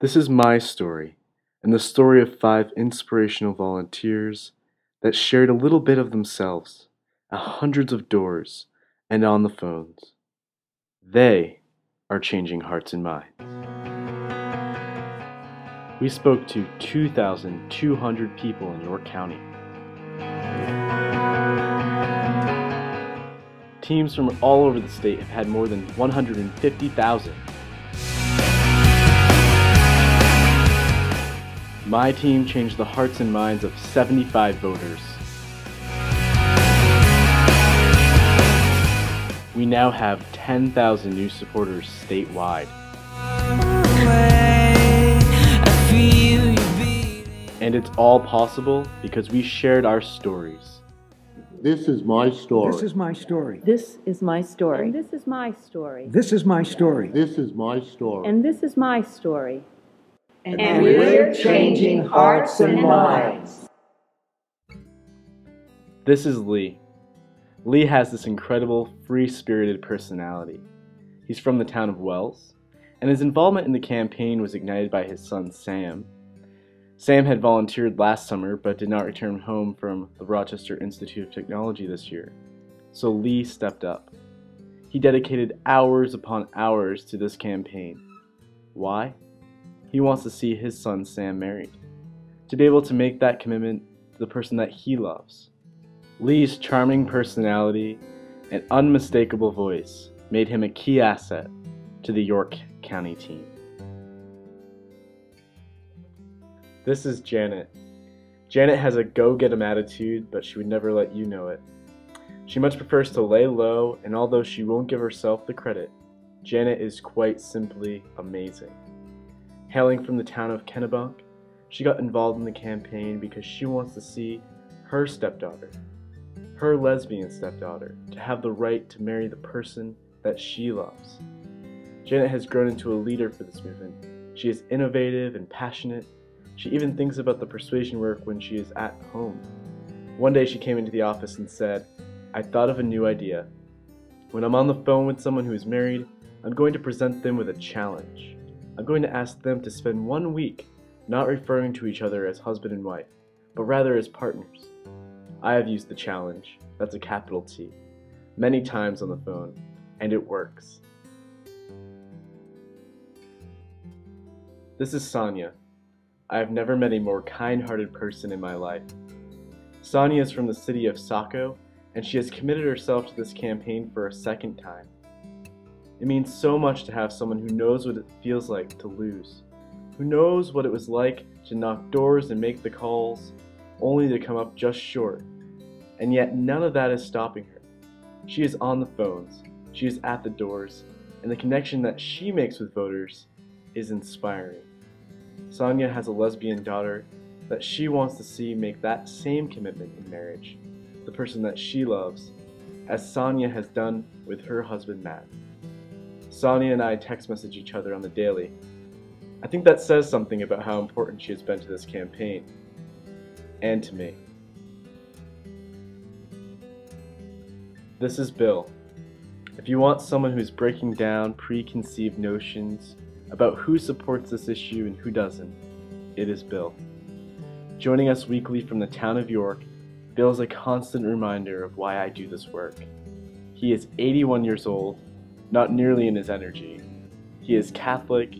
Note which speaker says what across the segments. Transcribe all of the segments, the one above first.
Speaker 1: This is my story, and the story of 5 inspirational volunteers that shared a little bit of themselves at hundreds of doors and on the phones. They are changing hearts and minds. We spoke to 2,200 people in York County. Teams from all over the state have had more than 150,000. My team changed the hearts and minds of 75 voters. We now have 10,000 new supporters statewide. And it's all possible because we shared our stories.
Speaker 2: This is my story.
Speaker 3: This is my story.
Speaker 4: This is my story.
Speaker 5: And this is my story.
Speaker 3: This is my story.
Speaker 2: This is my story.
Speaker 5: And this is my story.
Speaker 6: And we're changing hearts and minds.
Speaker 1: This is Lee. Lee has this incredible, free-spirited personality. He's from the town of Wells, and his involvement in the campaign was ignited by his son Sam. Sam had volunteered last summer but did not return home from the Rochester Institute of Technology this year, so Lee stepped up. He dedicated hours upon hours to this campaign. Why? He wants to see his son Sam married, to be able to make that commitment to the person that he loves. Lee's charming personality and unmistakable voice made him a key asset to the York County team. This is Janet. Janet has a go-get-em attitude, but she would never let you know it. She much prefers to lay low, and although she won't give herself the credit, Janet is quite simply amazing. Hailing from the town of Kennebunk, she got involved in the campaign because she wants to see her stepdaughter, her lesbian stepdaughter, to have the right to marry the person that she loves. Janet has grown into a leader for this movement. She is innovative and passionate. She even thinks about the persuasion work when she is at home. One day she came into the office and said, "I thought of a new idea. When I'm on the phone with someone who is married, I'm going to present them with a challenge. I'm going to ask them to spend 1 week not referring to each other as husband and wife, but rather as partners." I have used the challenge, that's a capital T, many times on the phone, and it works. This is Sonia. I have never met a more kind-hearted person in my life. Sonia is from the city of Saco, and she has committed herself to this campaign for a second time. It means so much to have someone who knows what it feels like to lose, who knows what it was like to knock doors and make the calls, only to come up just short. And yet none of that is stopping her. She is on the phones, she is at the doors, and the connection that she makes with voters is inspiring. Sonia has a lesbian daughter that she wants to see make that same commitment in marriage, the person that she loves, as Sonia has done with her husband Matt. Sonia and I text message each other on the daily. I think that says something about how important she has been to this campaign, and to me. This is Bill. If you want someone who's breaking down preconceived notions about who supports this issue and who doesn't, it is Bill. Joining us weekly from the town of York, Bill is a constant reminder of why I do this work. He is 81 years old, not nearly in his energy. He is Catholic,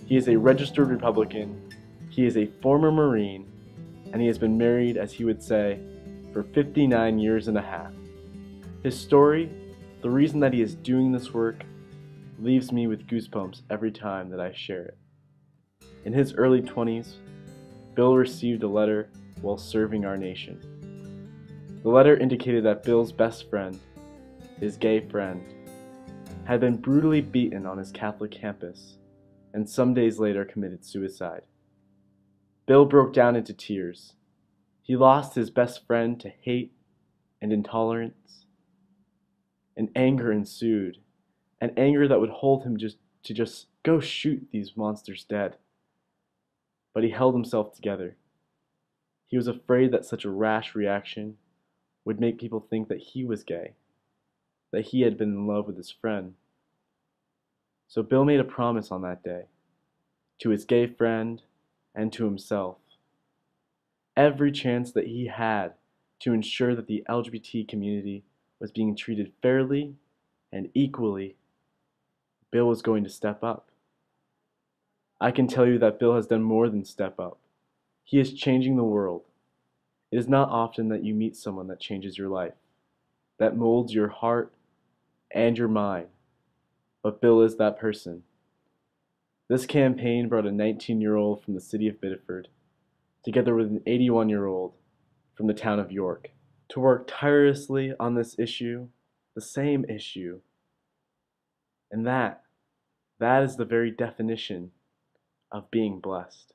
Speaker 1: he is a registered Republican, he is a former Marine, and he has been married, as he would say, for 59 years and a half. His story, the reason that he is doing this work, leaves me with goosebumps every time that I share it. In his early 20s, Bill received a letter while serving our nation. The letter indicated that Bill's best friend, his gay friend, had been brutally beaten on his Catholic campus, and some days later committed suicide. Bill broke down into tears. He lost his best friend to hate and intolerance, and anger ensued, an anger that would hold him to just go shoot these monsters dead. But he held himself together. He was afraid that such a rash reaction would make people think that he was gay, that he had been in love with his friend. So Bill made a promise on that day. to his gay friend, and to himself. Every chance that he had to ensure that the LGBT community was being treated fairly and equally, Bill was going to step up. I can tell you that Bill has done more than step up. He is changing the world. It is not often that you meet someone that changes your life, that molds your heart and your mind, but Bill is that person. This campaign brought a 19-year-old from the city of Biddeford, together with an 81-year-old from the town of York, to work tirelessly on this issue, the same issue. And that is the very definition of being blessed.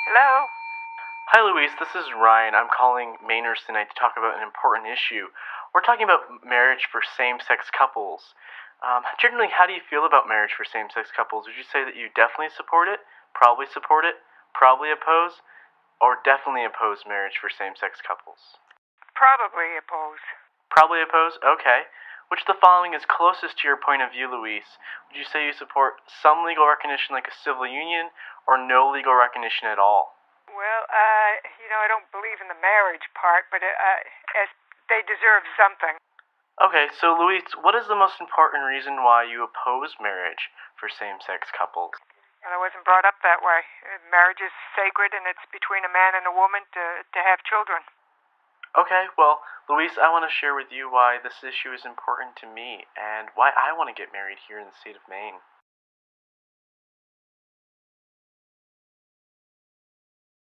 Speaker 3: Hello?
Speaker 1: Hi Louise, this is Ryan. I'm calling Mainers tonight to talk about an important issue. We're talking about marriage for same-sex couples. Generally, how do you feel about marriage for same-sex couples? Would you say that you definitely support it, probably oppose, or definitely oppose marriage for same-sex couples?
Speaker 3: Probably oppose.
Speaker 1: Probably oppose? Okay. Which of the following is closest to your point of view, Louise? Would you say you support some legal recognition like a civil union, or no legal recognition at all?
Speaker 3: Well, I don't believe in the marriage part, but as they deserve something.
Speaker 1: Okay, so Louise, what is the most important reason why you oppose marriage for same-sex couples?
Speaker 3: Well, I wasn't brought up that way. Marriage is sacred, and it's between a man and a woman to have children.
Speaker 1: Okay, well, Louise, I want to share with you why this issue is important to me and why I want to get married here in the state of Maine.